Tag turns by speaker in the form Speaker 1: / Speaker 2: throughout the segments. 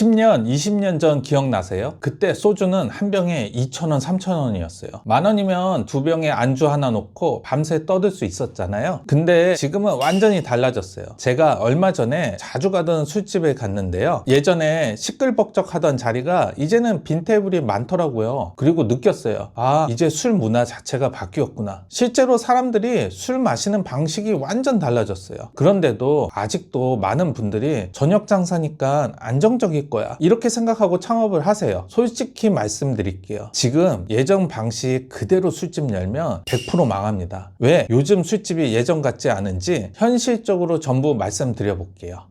Speaker 1: 10년, 20년 전 기억나세요? 그때 소주는 한 병에 2,000원, 3,000원이었어요. 만 원이면 두 병에 안주 하나 놓고 밤새 떠들 수 있었잖아요. 근데 지금은 완전히 달라졌어요. 제가 얼마 전에 자주 가던 술집에 갔는데요. 예전에 시끌벅적하던 자리가 이제는 빈 테이블이 많더라고요. 그리고 느꼈어요. 아, 이제 술 문화 자체가 바뀌었구나. 실제로 사람들이 술 마시는 방식이 완전 달라졌어요. 그런데도 아직도 많은 분들이 저녁 장사니까 안정적일 거야, 이렇게 생각하고 창업을 하세요. 솔직히 말씀드릴게요. 지금 예전 방식 그대로 술집 열면 100% 망합니다. 왜? 요즘 술집이 예전 같지 않은지 현실적으로 전부 말씀드려 볼게요.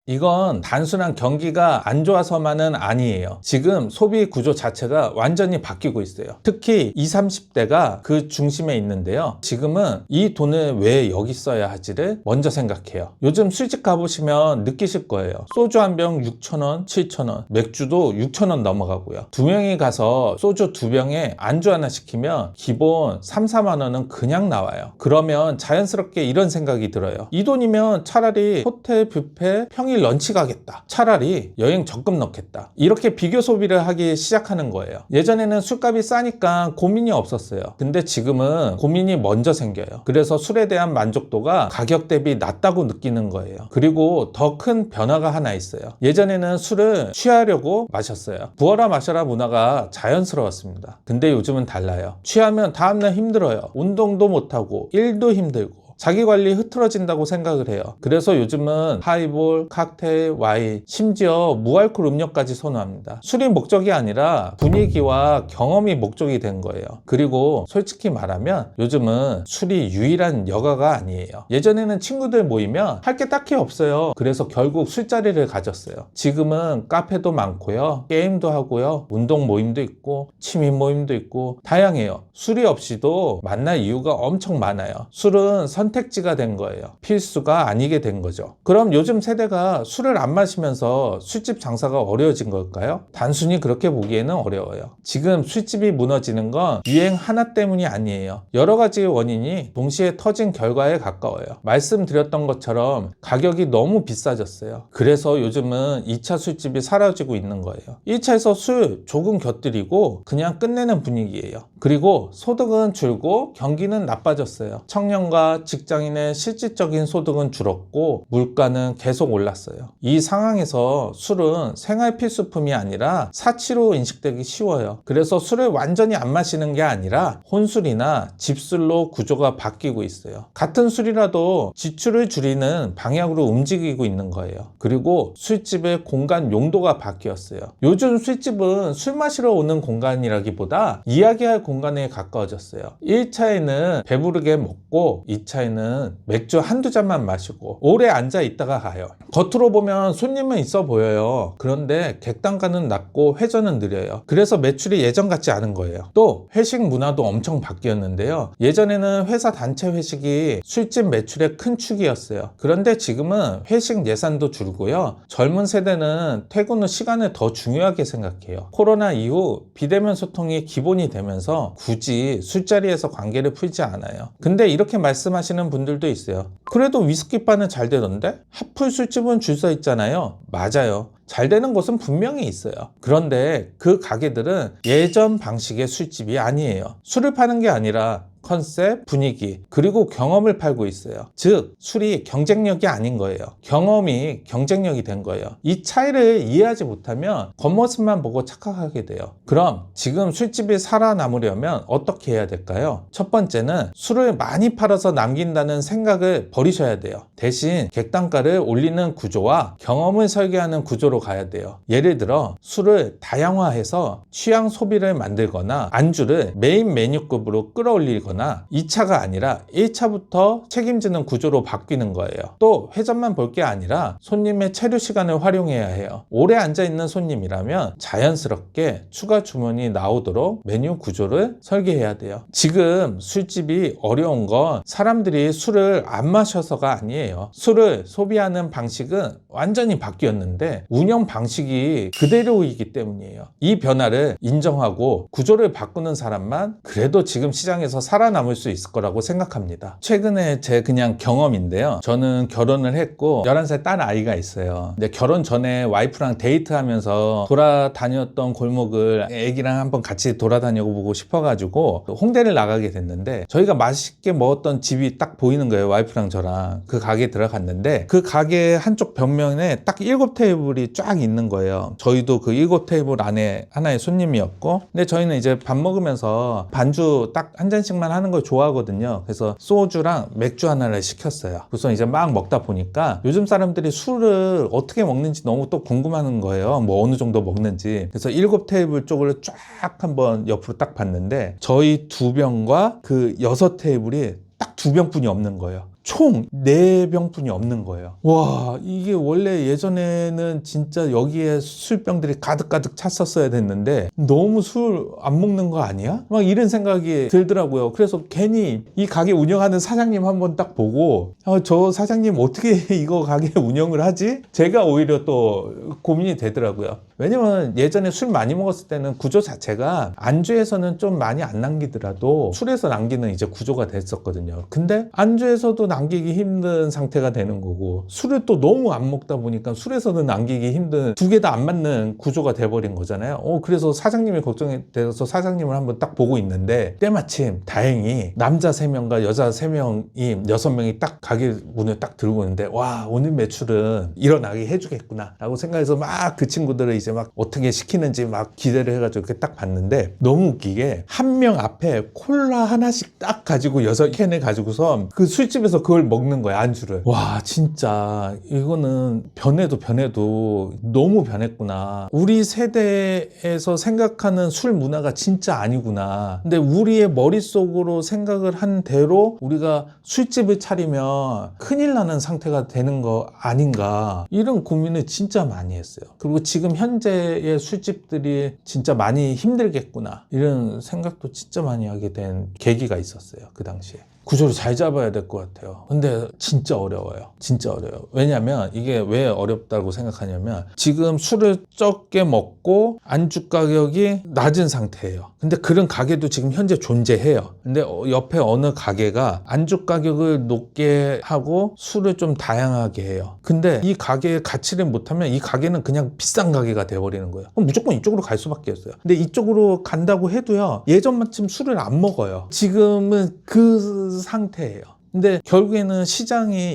Speaker 1: 이건 단순한 경기가 안 좋아서만은 아니에요. 지금 소비 구조 자체가 완전히 바뀌고 있어요. 특히 20, 30대가 그 중심에 있는데요. 지금은 이 돈을 왜 여기 써야 하지를 먼저 생각해요. 요즘 술집 가보시면 느끼실 거예요. 소주 한 병 6,000원, 7,000원, 맥주도 6,000원 넘어가고요. 두 명이 가서 소주 두 병에 안주 하나 시키면 기본 3, 4만 원은 그냥 나와요. 그러면 자연스럽게 이런 생각이 들어요. 이 돈이면 차라리 호텔 뷔페 평일 런치 가겠다, 차라리 여행 적금 넣겠다, 이렇게 비교 소비를 하기 시작하는 거예요. 예전에는 술값이 싸니까 고민이 없었어요. 근데 지금은 고민이 먼저 생겨요. 그래서 술에 대한 만족도가 가격 대비 낮다고 느끼는 거예요. 그리고 더 큰 변화가 하나 있어요. 예전에는 술을 취하려고 마셨어요. 부어라 마셔라 문화가 자연스러웠습니다. 근데 요즘은 달라요. 취하면 다음날 힘들어요. 운동도 못하고 일도 힘들고 자기 관리 흐트러진다고 생각을 해요. 그래서 요즘은 하이볼, 칵테일, 와인, 심지어 무알콜 음료까지 선호합니다. 술이 목적이 아니라 분위기와 경험이 목적이 된 거예요. 그리고 솔직히 말하면 요즘은 술이 유일한 여가가 아니에요. 예전에는 친구들 모이면 할 게 딱히 없어요. 그래서 결국 술자리를 가졌어요. 지금은 카페도 많고요, 게임도 하고요, 운동 모임도 있고 취미 모임도 있고 다양해요. 술이 없이도 만날 이유가 엄청 많아요. 술은 선택지가 된 거예요. 필수가 아니게 된 거죠. 그럼 요즘 세대가 술을 안 마시면서 술집 장사가 어려워진 걸까요? 단순히 그렇게 보기에는 어려워요. 지금 술집이 무너지는 건 유행 하나 때문이 아니에요. 여러 가지 원인이 동시에 터진 결과에 가까워요. 말씀드렸던 것처럼 가격이 너무 비싸졌어요. 그래서 요즘은 2차 술집이 사라지고 있는 거예요. 1차에서 술 조금 곁들이고 그냥 끝내는 분위기예요. 그리고 소득은 줄고 경기는 나빠졌어요. 청년과 직장인의 실질적인 소득은 줄었고 물가는 계속 올랐어요. 이 상황에서 술은 생활 필수품이 아니라 사치로 인식되기 쉬워요. 그래서 술을 완전히 안 마시는 게 아니라 혼술이나 집술로 구조가 바뀌고 있어요. 같은 술이라도 지출을 줄이는 방향으로 움직이고 있는 거예요. 그리고 술집의 공간 용도가 바뀌었어요. 요즘 술집은 술 마시러 오는 공간이라기보다 이야기할 공간에 가까워졌어요. 1차에는 배부르게 먹고 2차에는 맥주 한두 잔만 마시고 오래 앉아 있다가 가요. 겉으로 보면 손님은 있어 보여요. 그런데 객단가는 낮고 회전은 느려요. 그래서 매출이 예전 같지 않은 거예요. 또 회식 문화도 엄청 바뀌었는데요. 예전에는 회사 단체 회식이 술집 매출의 큰 축이었어요. 그런데 지금은 회식 예산도 줄고요. 젊은 세대는 퇴근 후 시간을 더 중요하게 생각해요. 코로나 이후 비대면 소통이 기본이 되면서 굳이 술자리에서 관계를 풀지 않아요. 근데 이렇게 말씀하시는 분들도 있어요. 그래도 위스키바는 잘 되던데? 하풀 술집은 줄 서 있잖아요. 맞아요. 잘 되는 곳은 분명히 있어요. 그런데 그 가게들은 예전 방식의 술집이 아니에요. 술을 파는 게 아니라 컨셉, 분위기, 그리고 경험을 팔고 있어요. 즉, 술이 경쟁력이 아닌 거예요. 경험이 경쟁력이 된 거예요. 이 차이를 이해하지 못하면 겉모습만 보고 착각하게 돼요. 그럼 지금 술집이 살아남으려면 어떻게 해야 될까요? 첫 번째는 술을 많이 팔아서 남긴다는 생각을 버리셔야 돼요. 대신 객단가를 올리는 구조와 경험을 설계하는 구조로 가야 돼요. 예를 들어 술을 다양화해서 취향 소비를 만들거나 안주를 메인 메뉴급으로 끌어올리거나 2차가 아니라 1차부터 책임지는 구조로 바뀌는 거예요. 또 회전만 볼 게 아니라 손님의 체류 시간을 활용해야 해요. 오래 앉아있는 손님이라면 자연스럽게 추가 주문이 나오도록 메뉴 구조를 설계해야 돼요. 지금 술집이 어려운 건 사람들이 술을 안 마셔서가 아니에요. 술을 소비하는 방식은 완전히 바뀌었는데 운영 방식이 그대로이기 때문이에요. 이 변화를 인정하고 구조를 바꾸는 사람만 그래도 지금 시장에서 살아남을 수 있을 거라고 생각합니다. 최근에 제 그냥 경험인데요. 저는 결혼을 했고 11살 딸 아이가 있어요. 근데 결혼 전에 와이프랑 데이트하면서 돌아다녔던 골목을 애기랑 한번 같이 돌아다녀 보고 싶어가지고 홍대를 나가게 됐는데 저희가 맛있게 먹었던 집이 딱 보이는 거예요. 와이프랑 저랑 그 가게에 들어갔는데 그 가게 한쪽 벽면에 딱 7테이블이 쫙 있는 거예요. 저희도 그 7테이블 안에 하나의 손님이었고, 근데 저희는 이제 밥 먹으면서 반주 딱 한 잔씩만 하는 걸 좋아하거든요. 그래서 소주랑 맥주 하나를 시켰어요. 우선 이제 막 먹다 보니까 요즘 사람들이 술을 어떻게 먹는지 너무 또 궁금한 거예요. 뭐 어느 정도 먹는지. 그래서 7테이블 쪽을 쫙 한번 옆으로 딱 봤는데 저희 2병과 그 6테이블이 딱 2병뿐이 없는 거예요. 총 4병뿐이 없는 거예요. 와, 이게 원래 예전에는 진짜 여기에 술병들이 가득가득 찼었어야 됐는데 너무 술 안 먹는 거 아니야? 막 이런 생각이 들더라고요. 그래서 괜히 이 가게 운영하는 사장님 한번 딱 보고 저 사장님 어떻게 이거 가게 운영을 하지? 제가 오히려 또 고민이 되더라고요. 왜냐면 예전에 술 많이 먹었을 때는 구조 자체가 안주에서는 좀 많이 안 남기더라도 술에서 남기는 이제 구조가 됐었거든요. 근데 안주에서도 남기기 힘든 상태가 되는 거고 술을 또 너무 안 먹다 보니까 술에서는 남기기 힘든 두 개 다 안 맞는 구조가 돼버린 거잖아요. 그래서 사장님이 걱정이 돼서 사장님을 한번 딱 보고 있는데 때마침 다행히 남자 3명과 여자 3명이 6명이 딱 가게 문을 딱 들고 있는데 와, 오늘 매출은 일어나게 해주겠구나 라고 생각해서 막 그 친구들을 이제 막 어떻게 시키는지 막 기대를 해가지고 이렇게 딱 봤는데 너무 웃기게 한 명 앞에 콜라 하나씩 딱 가지고 6캔을 가지고서 그 술집에서 그걸 먹는 거야, 안주를. 와, 진짜 이거는 변해도 너무 변했구나. 우리 세대에서 생각하는 술 문화가 진짜 아니구나. 근데 우리의 머릿속으로 생각을 한 대로 우리가 술집을 차리면 큰일 나는 상태가 되는 거 아닌가, 이런 고민을 진짜 많이 했어요. 그리고 지금 현재의 술집들이 진짜 많이 힘들겠구나, 이런 생각도 진짜 많이 하게 된 계기가 있었어요, 그 당시에. 구조를 잘 잡아야 될 것 같아요. 근데 진짜 어려워요. 진짜 어려워요. 왜냐면 이게 왜 어렵다고 생각하냐면 지금 술을 적게 먹고 안주 가격이 낮은 상태예요. 근데 그런 가게도 지금 현재 존재해요. 근데 옆에 어느 가게가 안주 가격을 높게 하고 술을 좀 다양하게 해요. 근데 이 가게의 가치를 못하면 이 가게는 그냥 비싼 가게가 돼버리는 거예요. 그럼 무조건 이쪽으로 갈 수밖에 없어요. 근데 이쪽으로 간다고 해도요, 예전만큼 술을 안 먹어요. 지금은 그 상태예요. 근데 결국에는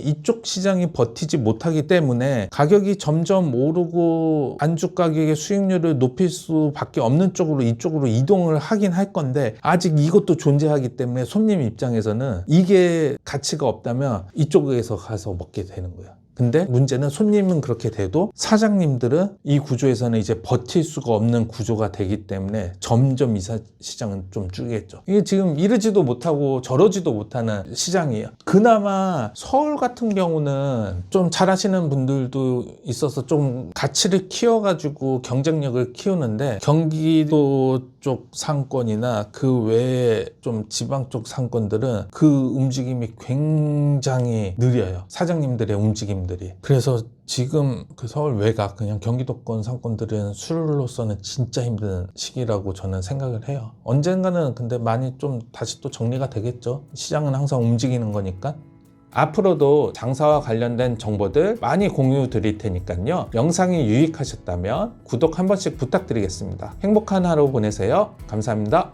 Speaker 1: 이쪽 시장이 버티지 못하기 때문에 가격이 점점 오르고 안주 가격의 수익률을 높일 수밖에 없는 쪽으로 이쪽으로 이동을 하긴 할 건데, 아직 이것도 존재하기 때문에 손님 입장에서는 이게 가치가 없다면 이쪽에서 가서 먹게 되는 거예요. 근데 문제는 손님은 그렇게 돼도 사장님들은 이 구조에서는 이제 버틸 수가 없는 구조가 되기 때문에 점점 이 시장은 좀 줄겠죠. 이게 지금 이러지도 못하고 저러지도 못하는 시장이에요. 그나마 서울 같은 경우는 좀 잘하시는 분들도 있어서 좀 가치를 키워가지고 경쟁력을 키우는데, 경기도 쪽 상권이나 그 외에 좀 지방 쪽 상권들은 그 움직임이 굉장히 느려요. 사장님들의 움직임들이. 그래서 지금 그 서울 외곽 그냥 경기도권 상권들은 술로서는 진짜 힘든 시기라고 저는 생각을 해요. 언젠가는 근데 많이 좀 다시 또 정리가 되겠죠. 시장은 항상 움직이는 거니까. 앞으로도 장사와 관련된 정보들 많이 공유 드릴 테니까요. 영상이 유익하셨다면 구독 한 번씩 부탁드리겠습니다. 행복한 하루 보내세요. 감사합니다.